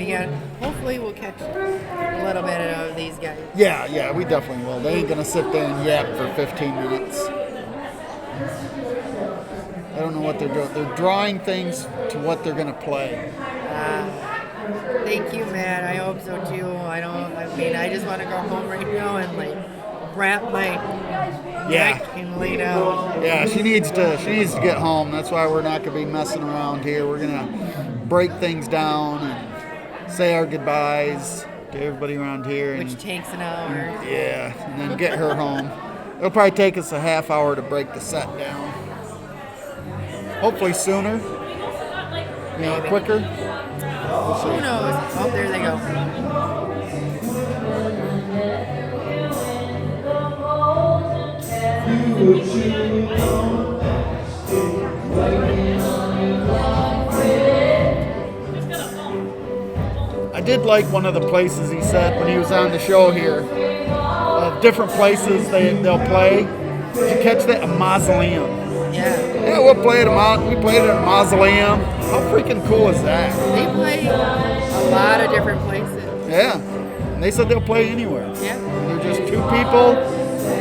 got. Hopefully, we'll catch a little bit of these guys. Yeah, we definitely will. They ain't gonna sit there and yap for 15 minutes. I don't know what they're doing. They're drawing things to what they're gonna play. Thank you, Matt. I hope so too. I just want to go home right now and wrap my neck and lay down. Yeah, she needs to get home. That's why we're not gonna be messing around here. We're gonna break things down and say our goodbyes to everybody around here. And, Which takes an hour. yeah, and then get her home. It'll probably take us a half hour to break the set down. Hopefully sooner. Maybe. Quicker. Who knows? Oh, there they go. I did like one of the places he said when he was on the show here. Of different places they'll play. Did you catch that? A mausoleum. Yeah. Yeah, we played at a mausoleum. How freaking cool is that? They play a lot of different places. Yeah. And they said they'll play anywhere. Yeah. They're just two people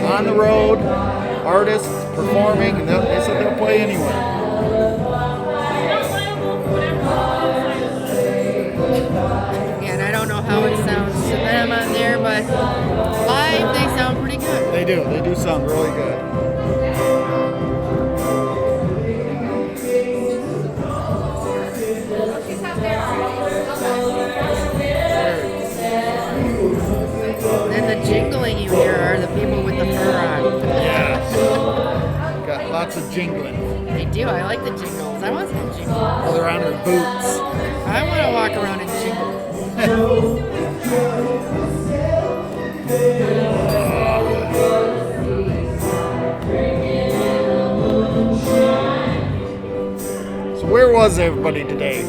on the road, artists performing, and they said they'll play anywhere. And I don't know how it sounds to them on there, but live they sound pretty good. They do. They do sound really good. Then the jingling you hear are the people with the fur on. Yeah. Got lots of jingling. They do. I like the jingles. I want some jingles. Oh, they're on their boots. I want to walk around and jingle. So where was everybody today?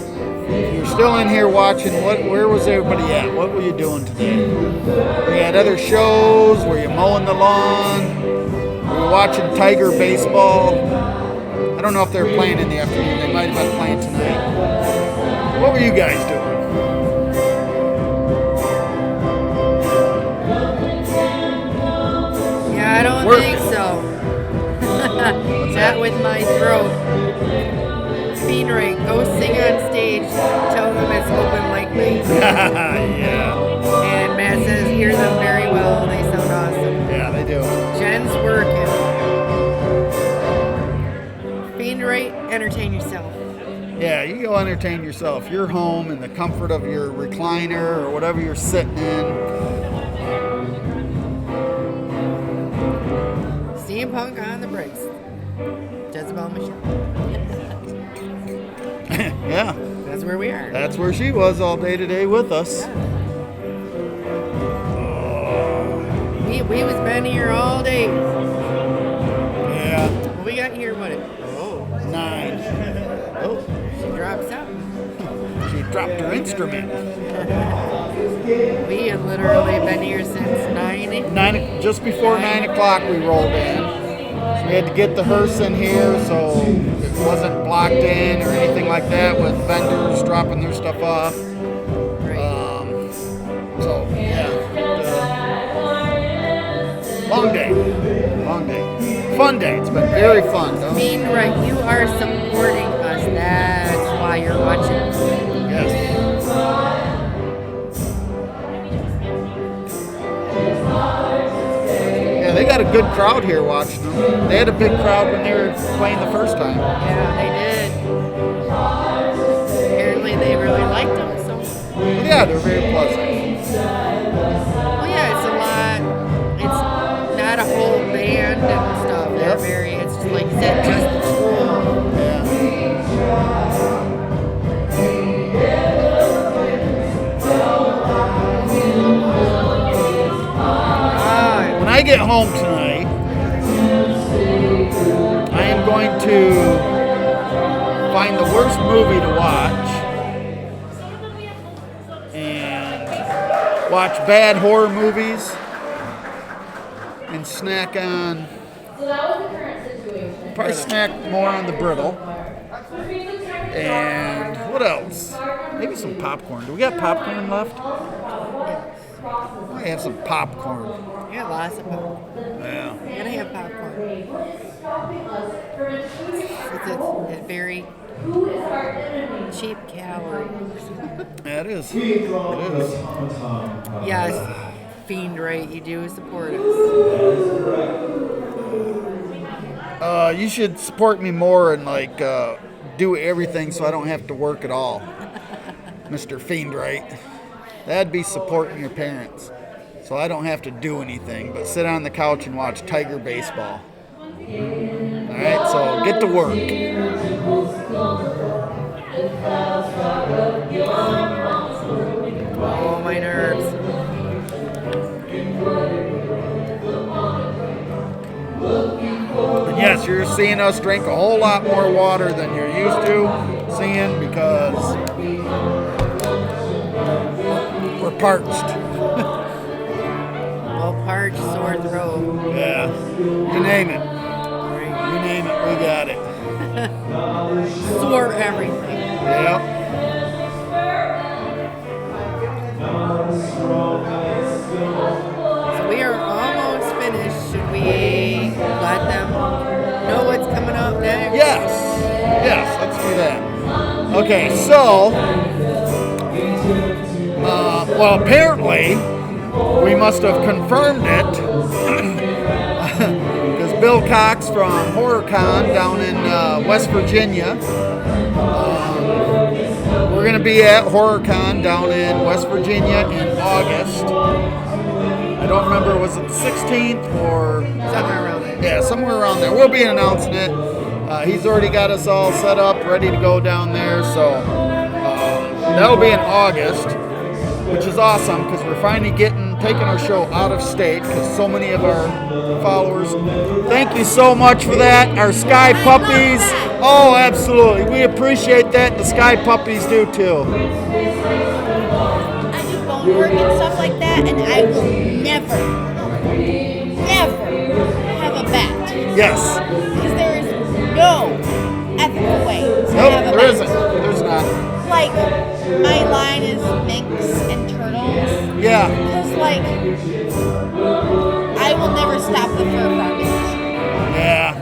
If you're still in here watching, where was everybody at? What were you doing today? Were you at other shows? Were you mowing the lawn? Were you watching Tiger baseball? I don't know if they were playing in the afternoon. They might have been playing tonight. What were you guys doing? Yeah, I don't Working. think so. Not with my throat. Fiend Ring, go sing on stage. Tell them it's open like me. Yeah. And Matt says, hear them very well. They sound awesome. Yeah, they do. Jen's working. Fiend Ring, entertain yourself. Yeah, you go entertain yourself. You're home in the comfort of your recliner or whatever you're sitting in. Steampunk on the brakes. Jezebel Michelle. Yeah, That's where we are. that's where she was all day today with us. We was been here all day. Yeah, Well, we got here, what? 9. Oh, She dropped something. she dropped her instrument. We have literally been here since 9. Just before 9 o'clock we rolled in. So we had to get the hearse in here so it wasn't blocked in or anything like that with vendors dropping their stuff off. So yeah, long day, fun day. It's been very fun. Though. Right, you are supporting us. That's why you're watching. Yes. Yeah, they got a good crowd here watching them. They had a big crowd when they were playing the first time. Yeah, they did. Apparently they really liked them, so. Yeah, they're very pleasant. Well, yeah, it's a lot. It's not a whole band and stuff. They're very, it's just like you said, just the school. Yeah. When I get home tonight, I am going to find the worst movie to watch and watch bad horror movies and snack on, probably snack more on the brittle. And what else? Maybe some popcorn. Do we got popcorn left? I have some popcorn. Yeah, lots of popcorn. Yeah. You gotta have popcorn. It's very cheap calories. Yeah, it is. It is. Yes, Fiend, right? You do support us. You should support me more and like do everything so I don't have to work at all, Mr. Fiend, right? That'd be supporting your parents. So I don't have to do anything but sit on the couch and watch Tiger baseball. Alright, so get to work. Oh, my nerves. And yes, you're seeing us drink a whole lot more water than you're used to seeing because we're parched. Well, parched, sore throat. Yeah, you name it. You name it, we got it. Sore everything. Yep. So we are almost finished. Should we let them know what's coming up next? Yes, let's do that. Okay, so, well, apparently, we must have confirmed it because Bill Cox from HorrorCon down in West Virginia, we're going to be at HorrorCon down in West Virginia in August. I don't remember, was it the 16th or? Somewhere around there. Yeah, somewhere around there. We'll be announcing it. He's already got us all set up, ready to go down there, so that'll be in August, which is awesome because we're finally taking our show out of state because so many of our followers. Thank you so much for that. Our Sky Puppies. Oh, absolutely. We appreciate that. The Sky Puppies do too. I do bone work and stuff like that, and I will never have a bat. Yes. Because there is no ethical way to Nope, have a there bat. isn't. There's not. Like, my line is minks and turtles. Yeah. Because, like, I will never stop the fur farming. Yeah.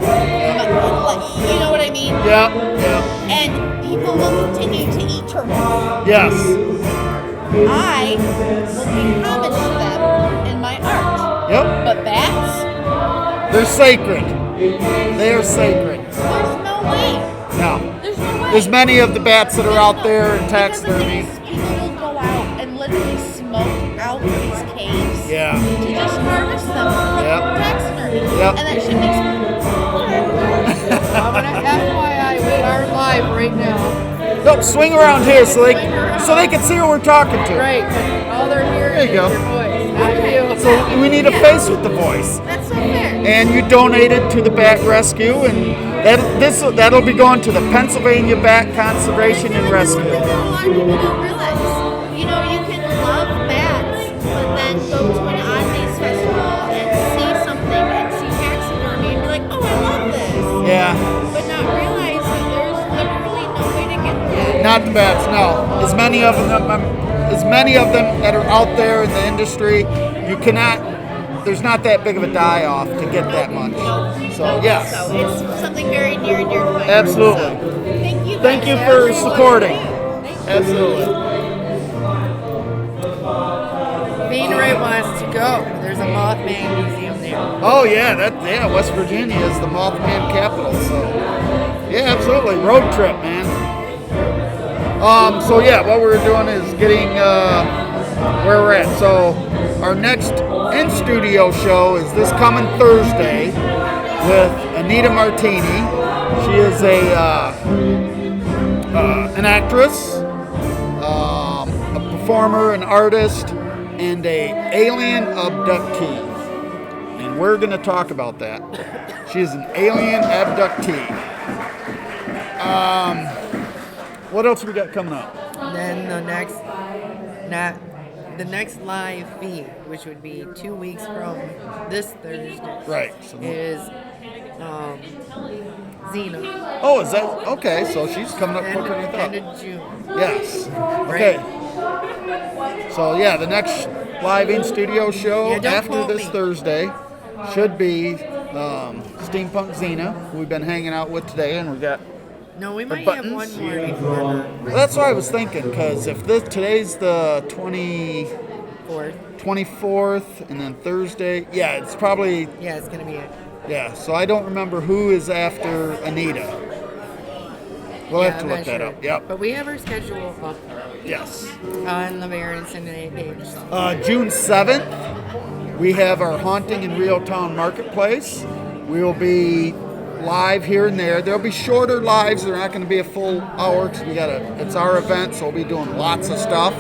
Like, you know what I mean? Yeah. And people will continue to eat turtles. Yes. I will pay homage to them in my art. Yep. But bats? They're sacred. They are sacred. There's no way. No. There's no way. There's many of the bats that are out there in taxidermy. Because the thing is, people will go out and literally smoke out these caves Yeah. to just harvest them from Yep. taxidermy. Yep. And that shit makes me... I'm gonna FYI, we are live right now. Nope, swing around here so they can see who we're talking to. Right, all they're hearing There you go. is your voice, not you. So we need a face with the voice. That's so fair. And you donated to the Bat Rescue, and that'll be going to the Pennsylvania Bat Conservation and Rescue. That's what a lot of people don't realize. You know, you can love Not the bats, no. As many of them that are out there in the industry, you cannot. There's not that big of a die-off to get that much. So yes, So it's something very near and dear to my heart. Absolutely. So, thank you. Thank guys. you Have for a great supporting. one. Thank you. Absolutely. Wainwright wants to go. There's a Mothman museum there. Oh yeah, West Virginia is the Mothman capital. So yeah, absolutely, road trip, man. So yeah, what we're doing is getting where we're at. So our next in-studio show is this coming Thursday with Anita Martini. She is an actress, a performer, an artist, and a alien abductee. And we're going to talk about that. She is an alien abductee. What else we got coming up? Then the next live feed, which would be 2 weeks from this Thursday, Right. So, is Xena. oh, is that okay? So she's coming up quicker than we End thought. of June. Yes. Okay. So yeah, the next live in studio show Yeah, don't after quote this me. Thursday should be Steampunk Xena, who we've been hanging out with today, and we got. No, we might buttons. have one more before her. That's what I was thinking, because if today's the 24th, and then Thursday, yeah, it's probably Yeah, it's gonna be it. yeah. So I don't remember who is after Anita. We'll Yeah, have to I'm look not that sure. up. Yep. But we have our schedule up Yes. on the Barronson page. June 7th, we have our Haunting in Real Town Marketplace. We will be live here and there. There'll be shorter lives. They're not going to be a full hour because it's our event, so we'll be doing lots of stuff.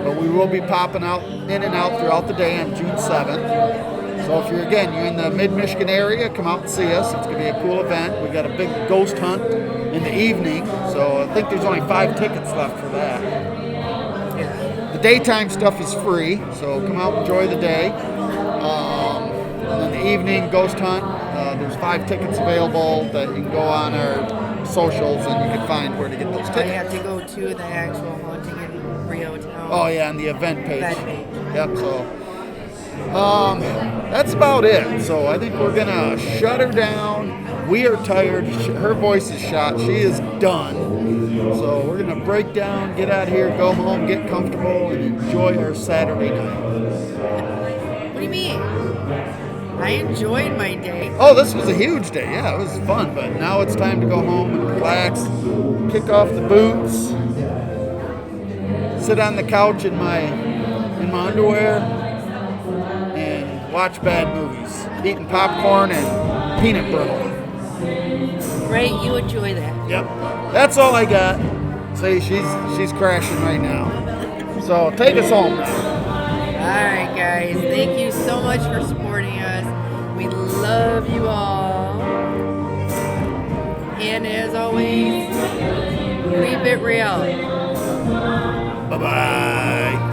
But we will be popping out in and out throughout the day on June 7th. So if you're in the mid-Michigan area, come out and see us. It's going to be a cool event. We got a big ghost hunt in the evening, so I think there's only 5 tickets left for that. The daytime stuff is free, so come out and enjoy the day. And then the evening ghost hunt, there's 5 tickets available that you can go on our socials and you can find where to get those So you have tickets. to go to the actual Haunting in Rio Town. Oh yeah, on the event page. Event page. Yep. So that's about it. So I think we're gonna shut her down. We are tired. Her voice is shot. She is done. So we're gonna break down, get out of here, go home, get comfortable, and enjoy our Saturday night. What do you mean? I enjoyed my day. Oh, this was a huge day. Yeah, it was fun. But now it's time to go home and relax, kick off the boots, sit on the couch in my underwear, and watch bad movies, eating popcorn and peanut butter. Right, you enjoy that. Yep, that's all I got. See, she's crashing right now. So take us home now. Alright guys, thank you so much for supporting us. We love you all. And as always, keep it real. Bye bye.